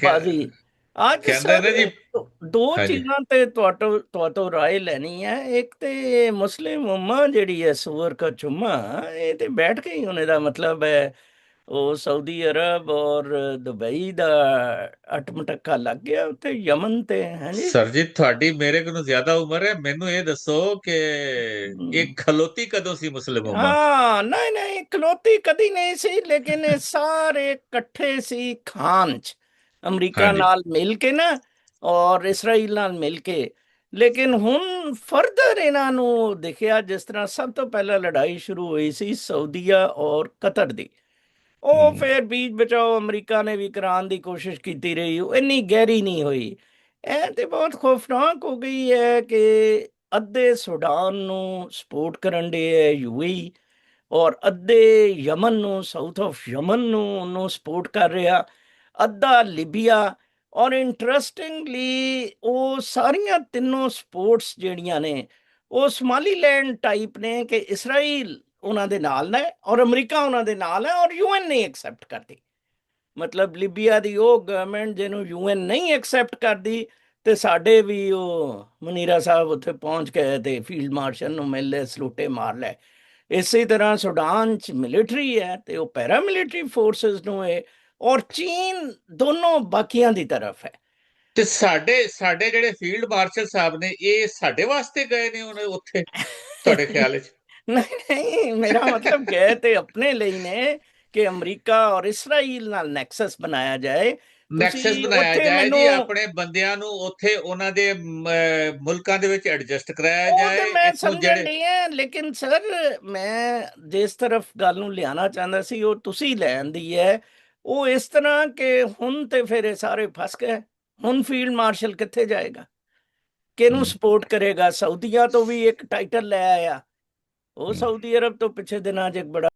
ਬਾਜ਼ੀ ਅੱਜ ਕਹਿੰਦੇ ਸਰ ਨੇ ਜੀ। ਦੋ ਹਾਂਜੀ। ਚੀਜ਼ਾਂ ਤੇ ਤੁਹਾਤੋਂ ਰਾਏ ਲੈਣੀ ਹੈ। ਇੱਕ ਤੇ ਮੁਸਲਿਮ ਉਮਾ ਜਿਹੜੀ ਹੈ ਸੂਰ ਕਾ ਚੁੰਮਾ, ਇਹ ਤੇ ਬੈਠ ਕੇ ਹੀ ਉਹਨੇ ਦਾ ਮਤਲਬ ਹੈ ਉਹ ਸਾਊਦੀ ਅਰਬ ਔਰ ਦੁਬਈ ਦਾ ਅਟਮਟੱਕਾ ਲੱਗ ਗਿਆ ਉੱਤੇ ਯਮਨ ਤੇ ਹੈ ਜੀ। ਸਰ ਜੀ, ਤੁਹਾਡੀ ਮੇਰੇ ਕੋਲੋਂ ਜ਼ਿਆਦਾ ਉਮਰ ਹੈ। ਮੈਨੂੰ ਇਹ ਦੱਸੋ ਕਿ ਇਹ ਖਲੋਤੀ ਕਦੋਂ ਸੀ ਮੁਸਲਿਮ ਉਮਾ? ਹਾਂ, ਨਹੀਂ ਨਹੀਂ, ਇਕਲੌਤੀ ਕਦੀ ਨਹੀਂ ਸੀ, ਲੇਕਿਨ ਇਹ ਸਾਰੇ ਇਕੱਠੇ ਸੀ ਖਾਨ ਚ, ਅਮਰੀਕਾ ਹਾਂਜੀ। ਨਾਲ ਮਿਲ ਕੇ ਨਾ, ਔਰ ਇਸਰਾਈਲ ਨਾਲ ਮਿਲ ਕੇ। ਲੇਕਿਨ ਹੁਣ ਫਰਦਰ ਇਹਨਾਂ ਨੂੰ ਦਿਖਿਆ, ਜਿਸ ਤਰ੍ਹਾਂ ਸਭ ਤੋਂ ਪਹਿਲਾਂ ਲੜਾਈ ਸ਼ੁਰੂ ਹੋਈ ਸੀ ਸਾਊਦੀਆ ਔਰ ਕਤਰ ਦੀ, ਉਹ ਹਮ। ਫਿਰ ਬੀਚ ਬਚਾਓ ਅਮਰੀਕਾ ਨੇ ਵੀ ਕਰਾਉਣ ਦੀ ਕੋਸ਼ਿਸ਼ ਕੀਤੀ ਰਹੀ, ਉਹ ਇੰਨੀ ਗਹਿਰੀ ਨਹੀਂ ਹੋਈ। ਇਹ ਤੇ ਬਹੁਤ ਖੌਫਨਾਕ ਹੋ ਗਈ ਹੈ ਕਿ ਅੱਧੇ ਸੁਡਾਨ ਨੂੰ ਸਪੋਰਟ ਕਰਨ ਦੇ ਹੈ ਯੂਏਈ, ਔਰ ਅੱਧੇ ਯਮਨ ਨੂੰ, ਸਾਊਥ ਆਫ ਯਮਨ ਨੂੰ ਉਹਨੂੰ ਸਪੋਰਟ ਕਰ ਰਿਹਾ, ਅੱਧਾ ਲਿਬੀਆ। ਔਰ ਇੰਟਰਸਟਿੰਗਲੀ ਉਹ ਸਾਰੀਆਂ ਤਿੰਨੋਂ ਸਪੋਰਟਸ ਜਿਹੜੀਆਂ ਨੇ ਉਹ ਸਮਾਲੀਲੈਂਡ ਟਾਈਪ ਨੇ, ਕਿ ਇਸਰਾਈਲ ਉਹਨਾਂ ਦੇ ਨਾਲ ਨੇ ਔਰ ਅਮਰੀਕਾ ਉਹਨਾਂ ਦੇ ਨਾਲ ਹੈ, ਔਰ ਯੂਐਨ ਨਹੀਂ ਐਕਸੈਪਟ ਕਰਦੀ। ਮਤਲਬ ਲਿਬੀਆ ਦੀ ਉਹ ਗਵਰਨਮੈਂਟ ਜਿਹਨੂੰ ਯੂਐਨ ਨਹੀਂ ਐਕਸੈਪਟ ਕਰਦੀ, ਤੇ ਸਾਡੇ ਵੀ ਉਹ ਮਨੀਰਾ ਸਾਹਿਬ ਉੱਥੇ ਪਹੁੰਚ ਗਏ ਤੇ ਫੀਲਡ ਮਾਰਸ਼ਲ ਨੂੰ ਮਿਲ ਲੈ, ਸਲੂਟੇ ਮਾਰ ਲੈ। ਇਸੇ ਤਰ੍ਹਾਂ ਸੁਡਾਨ ਚ ਮਿਲਿਟਰੀ ਹੈ ਤੇ ਉਹ ਪੈਰਾਮਿਲਿਟਰੀ ਫੋਰਸਸ ਨੂੰ ਹੈ, ਔਰ ਚੀਨ ਦੋਨੋਂ ਬਾਕੀਆਂ ਦੀ ਤਰਫ ਹੈ। ਤੇ ਸਾਡੇ ਸਾਡੇ ਜਿਹੜੇ ਫੀਲਡ ਮਾਰਸ਼ਲ ਸਾਹਿਬ ਨੇ, ਇਹ ਸਾਡੇ ਵਾਸਤੇ ਗਏ ਨੇ ਉਹਨੇ ਉੱਥੇ, ਤੁਹਾਡੇ ਖਿਆਲ ਵਿੱਚ? ਨਹੀਂ ਨਹੀਂ, ਮੇਰਾ ਮਤਲਬ ਗਏ ਤੇ ਆਪਣੇ ਲਈ ਨੇ ਕਿ ਅਮਰੀਕਾ ਔਰ ਇਸਰਾਈਲ ਨਾਲ ਨੈਕਸਸ ਬਣਾਇਆ ਜਾਏ। ਨੈਕਸਸ ਤੁਸੀਂ ਬਣਾਇਆ ਉੱਥੇ ਜਾਏ ਮੈਨੂੰ, ਜੀ, ਆਪਣੇ ਬੰਦਿਆਂ ਨੂੰ ਉੱਥੇ ਉਹਨਾਂ ਦੇ ਮੁਲਕਾਂ ਦੇ ਵਿੱਚ ਐਡਜਸਟ ਕਰਾਇਆ ਉਹ ਤੇ ਜਾਏ, ਮੈਂ ਇੱਥੋਂ ਸਮਝਣ ਜਿਹੜੇ। ਡਈ ਹਾਂ, ਲੇਕਿਨ ਸਰ ਮੈਂ ਜਿਸ ਤਰਫ ਗੱਲ ਨੂੰ ਲਿਆਣਾ ਚਾਹੁੰਦਾ ਸੀ ਉਹ ਤੁਸੀਂ ਲੈਣ ਦੀ ਹੈ। ਉਹ ਇਸ ਤਰ੍ਹਾਂ ਕਿ ਹੁਣ ਤੇ ਫਿਰ ਇਹ ਸਾਰੇ ਫਸ ਗਏ। ਹੁਣ ਫੀਲਡ ਮਾਰਸ਼ਲ ਕਿੱਥੇ ਜਾਏਗਾ, ਕਿਹਨੂੰ ਹਮ। ਸਪੋਰਟ ਕਰੇਗਾ? ਸਾਊਦੀਆਂ ਤੋਂ ਵੀ ਇੱਕ ਟਾਈਟਲ ਲੈ ਆਇਆ, ਉਹ ਸਾਊਦੀ ਅਰਬ ਤੋਂ ਪਿਛਲੇ ਦਿਨਾਂ 'ਚ ਇੱਕ ਬੜਾ